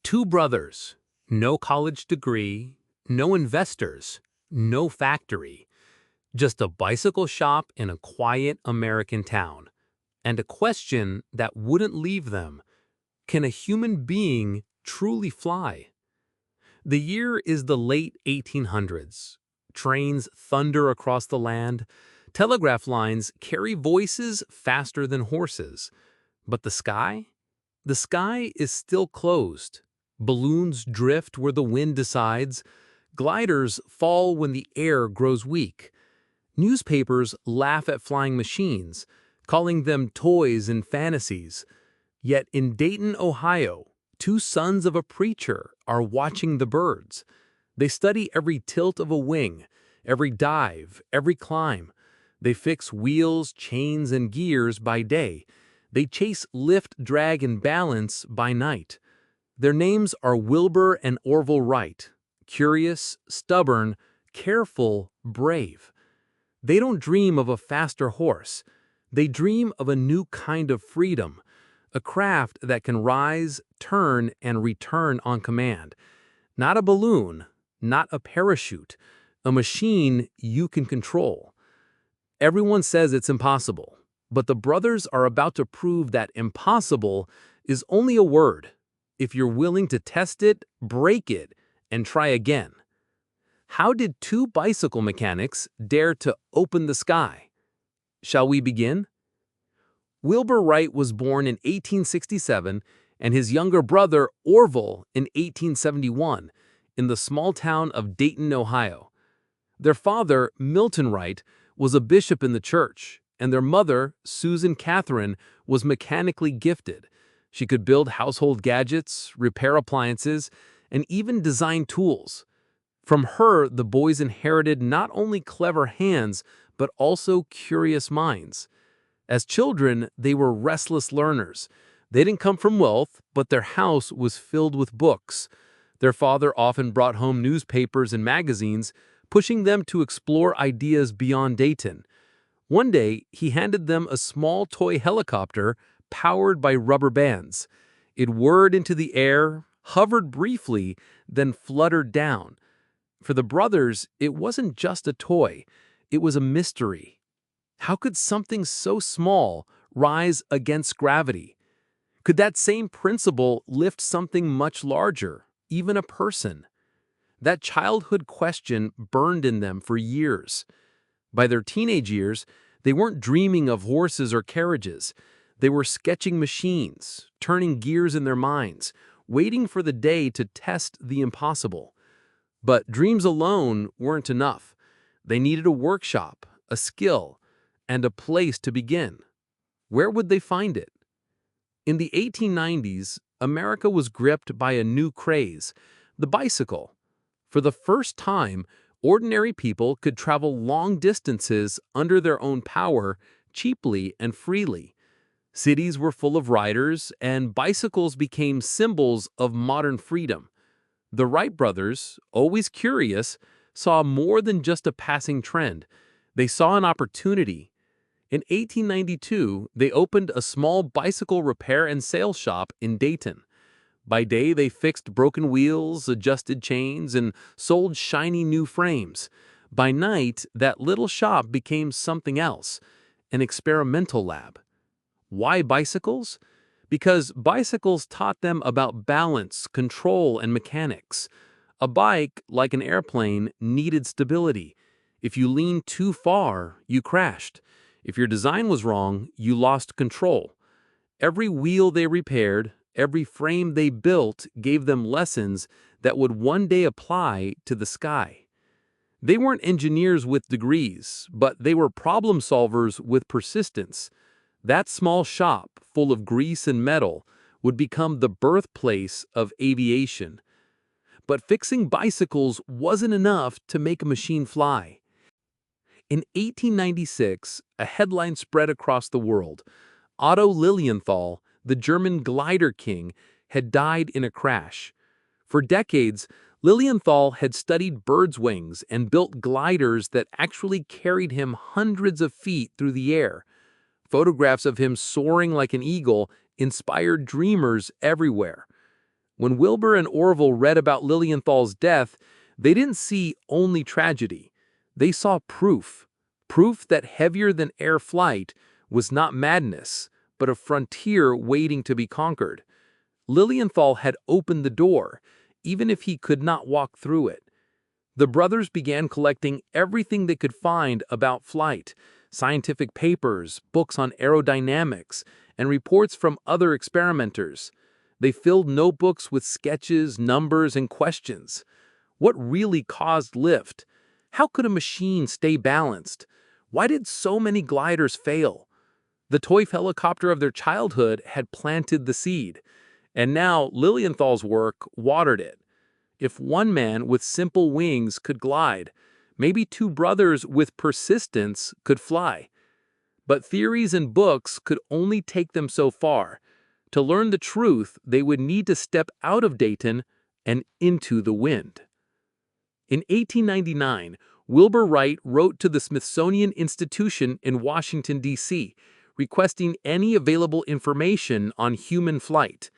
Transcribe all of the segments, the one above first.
Two brothers, no college degree, no investors, no factory, just a bicycle shop in a quiet American town. And a question that wouldn't leave them: can a human being truly fly? The year is the late 1800s. Trains thunder across the land. Telegraph lines carry voices faster than horses. But the sky? The sky is still closed. Balloons drift where the wind decides. Gliders fall when the air grows weak. Newspapers laugh at flying machines, calling them toys and fantasies. Yet in Dayton, Ohio, two sons of a preacher are watching the birds. They study every tilt of a wing, every dive, every climb. They fix wheels, chains, and gears by day. They chase lift, drag, and balance by night. Their names are Wilbur and Orville Wright. Curious, stubborn, careful, brave. They don't dream of a faster horse. They dream of a new kind of freedom, a craft that can rise, turn, and return on command. Not a balloon, not a parachute, a machine you can control. Everyone says it's impossible, but the brothers are about to prove that impossible is only a word if you're willing to test it, break it, and try again. How did two bicycle mechanics dare to open the sky? Shall we begin? Wilbur Wright was born in 1867 and his younger brother Orville in 1871 in the small town of Dayton, Ohio. Their father, Milton Wright, was a bishop in the church, and their mother, Susan Catherine, was mechanically gifted. She could build household gadgets, repair appliances, and even design tools. From her, the boys inherited not only clever hands, but also curious minds. As children, they were restless learners. They didn't come from wealth, but their house was filled with books. Their father often brought home newspapers and magazines, pushing them to explore ideas beyond Dayton. One day, he handed them a small toy helicopter powered by rubber bands. It whirred into the air, hovered briefly, then fluttered down. For the brothers, it wasn't just a toy, it was a mystery. How could something so small rise against gravity? Could that same principle lift something much larger, even a person? That childhood question burned in them for years. By their teenage years, they weren't dreaming of horses or carriages. They were sketching machines, turning gears in their minds, waiting for the day to test the impossible. But dreams alone weren't enough. They needed a workshop, a skill, and a place to begin. Where would they find it? In the 1890s, America was gripped by a new craze, the bicycle. For the first time, ordinary people could travel long distances under their own power, cheaply and freely. Cities were full of riders, and bicycles became symbols of modern freedom. The Wright brothers, always curious, saw more than just a passing trend. They saw an opportunity. In 1892, they opened a small bicycle repair and sale shop in Dayton. By day, they fixed broken wheels, adjusted chains, and sold shiny new frames. By night, that little shop became something else, an experimental lab. Why bicycles? Because bicycles taught them about balance, control, and mechanics. A bike, like an airplane, needed stability. If you leaned too far, you crashed. If your design was wrong, you lost control. Every wheel they repaired, every frame they built gave them lessons that would one day apply to the sky. They weren't engineers with degrees, but they were problem solvers with persistence. That small shop, full of grease and metal, would become the birthplace of aviation. But fixing bicycles wasn't enough to make a machine fly. In 1896, a headline spread across the world. Otto Lilienthal, the German glider king, had died in a crash. For decades, Lilienthal had studied birds' wings and built gliders that actually carried him hundreds of feet through the air. Photographs of him soaring like an eagle inspired dreamers everywhere. When Wilbur and Orville read about Lilienthal's death, they didn't see only tragedy. They saw proof that heavier-than-air flight was not madness, but a frontier waiting to be conquered. Lilienthal had opened the door, even if he could not walk through it. The brothers began collecting everything they could find about flight: scientific papers, books on aerodynamics, and reports from other experimenters. They filled notebooks with sketches, numbers, and questions. What really caused lift? How could a machine stay balanced? Why did so many gliders fail? The toy helicopter of their childhood had planted the seed, and now Lilienthal's work watered it. If one man with simple wings could glide, maybe two brothers with persistence could fly. But theories and books could only take them so far. To learn the truth, they would need to step out of Dayton and into the wind. In 1899, Wilbur Wright wrote to the Smithsonian Institution in Washington, D.C., requesting any available information on human flight.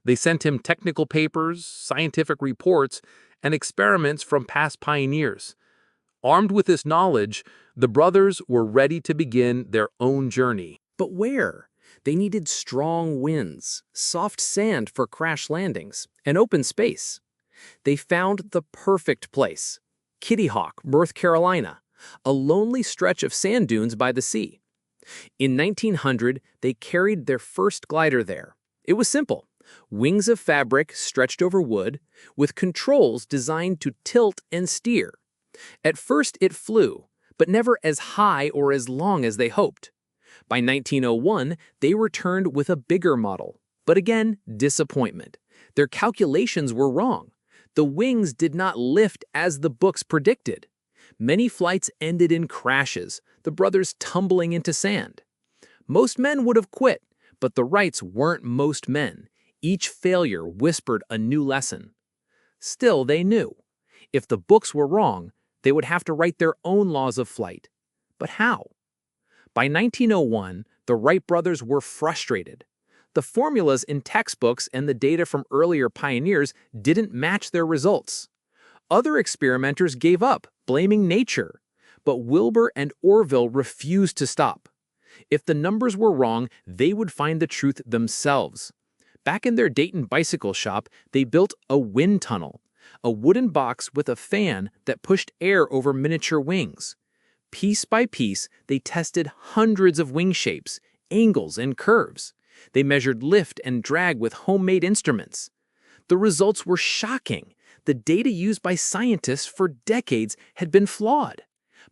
They sent him technical papers, scientific reports, and experiments from past pioneers. Armed with this knowledge, the brothers were ready to begin their own journey. But where? They needed strong winds, soft sand for crash landings, and open space. They found the perfect place: Kitty Hawk, North Carolina, a lonely stretch of sand dunes by the sea. In 1900, they carried their first glider there. It was simple: wings of fabric stretched over wood, with controls designed to tilt and steer. At first it flew, but never as high or as long as they hoped. By 1901, they returned with a bigger model, but again, disappointment. Their calculations were wrong. The wings did not lift as the books predicted. Many flights ended in crashes, the brothers tumbling into sand. Most men would have quit, but the Wrights weren't most men. Each failure whispered a new lesson. Still, they knew. If the books were wrong, they would have to write their own laws of flight. But how? By 1901, the Wright brothers were frustrated. The formulas in textbooks and the data from earlier pioneers didn't match their results. Other experimenters gave up, blaming nature. But Wilbur and Orville refused to stop. If the numbers were wrong, they would find the truth themselves. Back in their Dayton bicycle shop, they built a wind tunnel, a wooden box with a fan that pushed air over miniature wings. Piece by piece, they tested hundreds of wing shapes, angles, and curves. They measured lift and drag with homemade instruments. The results were shocking. The data used by scientists for decades had been flawed.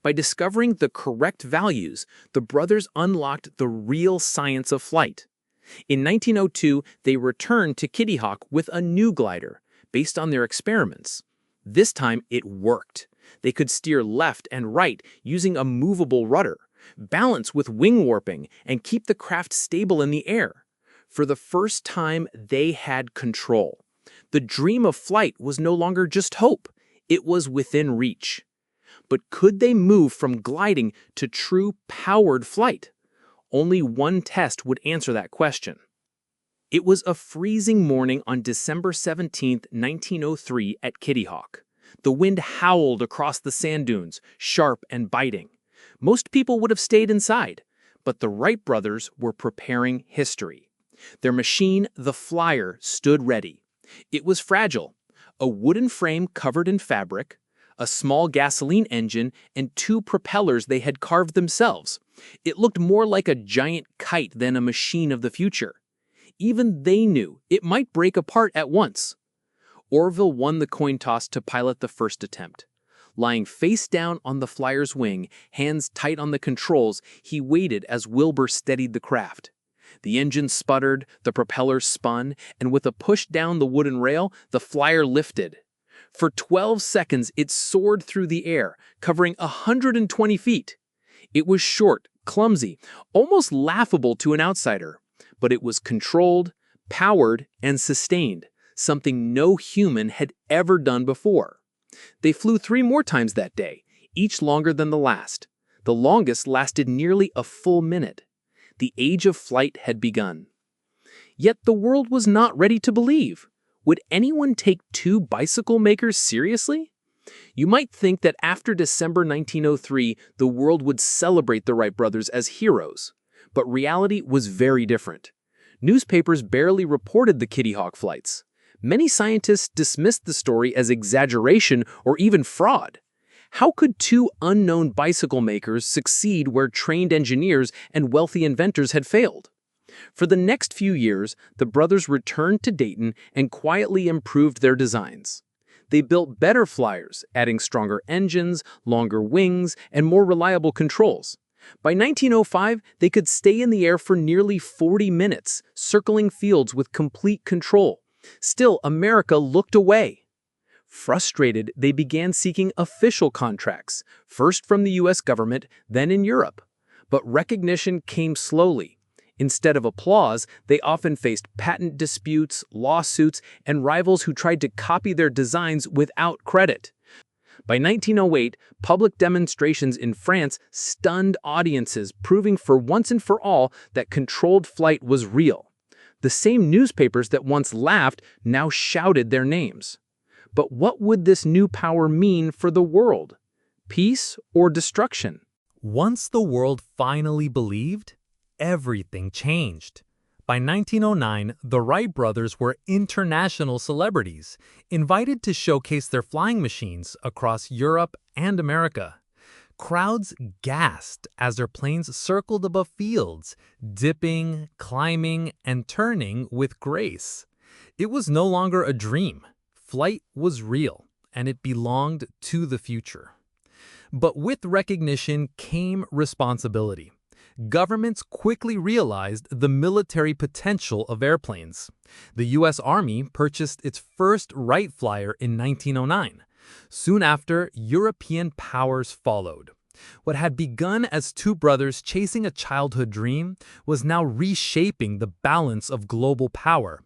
By discovering the correct values, the brothers unlocked the real science of flight. In 1902, they returned to Kitty Hawk with a new glider, based on their experiments. This time, it worked. They could steer left and right using a movable rudder, balance with wing warping, and keep the craft stable in the air. For the first time, they had control. The dream of flight was no longer just hope. It was within reach. But could they move from gliding to true powered flight? Only one test would answer that question. It was a freezing morning on December 17, 1903 at Kitty Hawk. The wind howled across the sand dunes, sharp and biting. Most people would have stayed inside, but the Wright brothers were preparing history. Their machine, the Flyer, stood ready. It was fragile, a wooden frame covered in fabric, a small gasoline engine, and two propellers they had carved themselves. It looked more like a giant kite than a machine of the future. Even they knew it might break apart at once. Orville won the coin toss to pilot the first attempt. Lying face down on the Flyer's wing, hands tight on the controls, he waited as Wilbur steadied the craft. The engine sputtered, the propellers spun, and with a push down the wooden rail, the Flyer lifted. For 12 seconds, it soared through the air, covering 120 feet. It was short, clumsy, almost laughable to an outsider, but it was controlled, powered, and sustained, something no human had ever done before. They flew 3 more times that day, each longer than the last. The longest lasted nearly a full minute. The age of flight had begun. Yet the world was not ready to believe. Would anyone take two bicycle makers seriously? You might think that after December 1903, the world would celebrate the Wright brothers as heroes. But reality was very different. Newspapers barely reported the Kitty Hawk flights. Many scientists dismissed the story as exaggeration or even fraud. How could two unknown bicycle makers succeed where trained engineers and wealthy inventors had failed? For the next few years, the brothers returned to Dayton and quietly improved their designs. They built better flyers, adding stronger engines, longer wings, and more reliable controls. By 1905, they could stay in the air for nearly 40 minutes, circling fields with complete control. Still, America looked away. Frustrated, they began seeking official contracts, first from the US government, then in Europe. But recognition came slowly. Instead of applause, they often faced patent disputes, lawsuits, and rivals who tried to copy their designs without credit. By 1908, public demonstrations in France stunned audiences, proving for once and for all that controlled flight was real. The same newspapers that once laughed now shouted their names. But what would this new power mean for the world? Peace or destruction? Once the world finally believed, everything changed. By 1909, the Wright brothers were international celebrities, invited to showcase their flying machines across Europe and America. Crowds gasped as their planes circled above fields, dipping, climbing, and turning with grace. It was no longer a dream. Flight was real, and it belonged to the future. But with recognition came responsibility. Governments quickly realized the military potential of airplanes. The U.S. Army purchased its first Wright Flyer in 1909. Soon after, European powers followed. What had begun as two brothers chasing a childhood dream was now reshaping the balance of global power.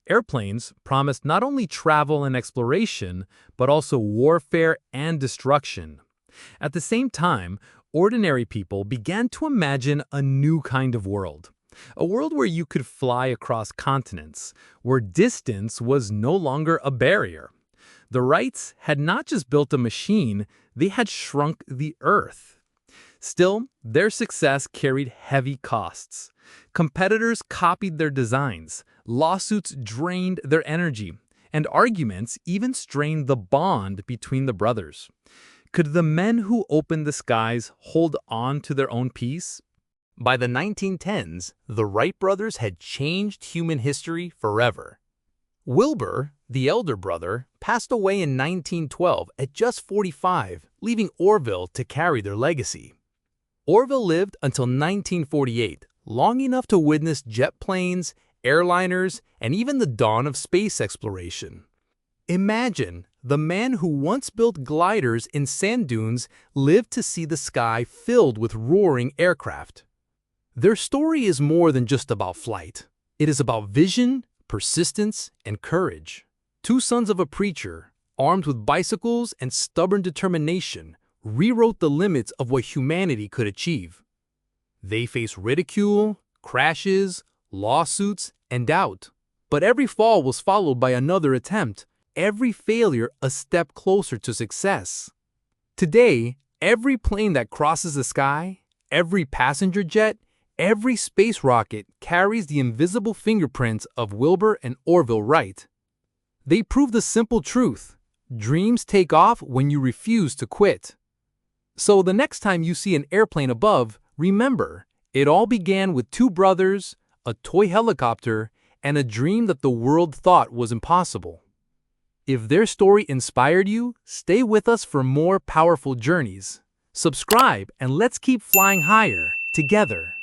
Airplanes promised not only travel and exploration, but also warfare and destruction. At the same time, ordinary people began to imagine a new kind of world. A world where you could fly across continents, where distance was no longer a barrier. The Wrights had not just built a machine, they had shrunk the Earth. Still, their success carried heavy costs. Competitors copied their designs, lawsuits drained their energy, and arguments even strained the bond between the brothers. Could the men who opened the skies hold on to their own peace? By the 1910s, the Wright brothers had changed human history forever. Wilbur, the elder brother, passed away in 1912 at just 45, leaving Orville to carry their legacy. Orville lived until 1948, long enough to witness jet planes, airliners, and even the dawn of space exploration. Imagine, the man who once built gliders in sand dunes lived to see the sky filled with roaring aircraft. Their story is more than just about flight. It is about vision, persistence, and courage. Two sons of a preacher, armed with bicycles and stubborn determination, rewrote the limits of what humanity could achieve. They faced ridicule, crashes, lawsuits, and doubt. But every fall was followed by another attempt, every failure a step closer to success. Today, every plane that crosses the sky, every passenger jet, every space rocket carries the invisible fingerprints of Wilbur and Orville Wright. They prove the simple truth: dreams take off when you refuse to quit. So the next time you see an airplane above, remember, it all began with two brothers, a toy helicopter, and a dream that the world thought was impossible. If their story inspired you, stay with us for more powerful journeys. Subscribe and let's keep flying higher together.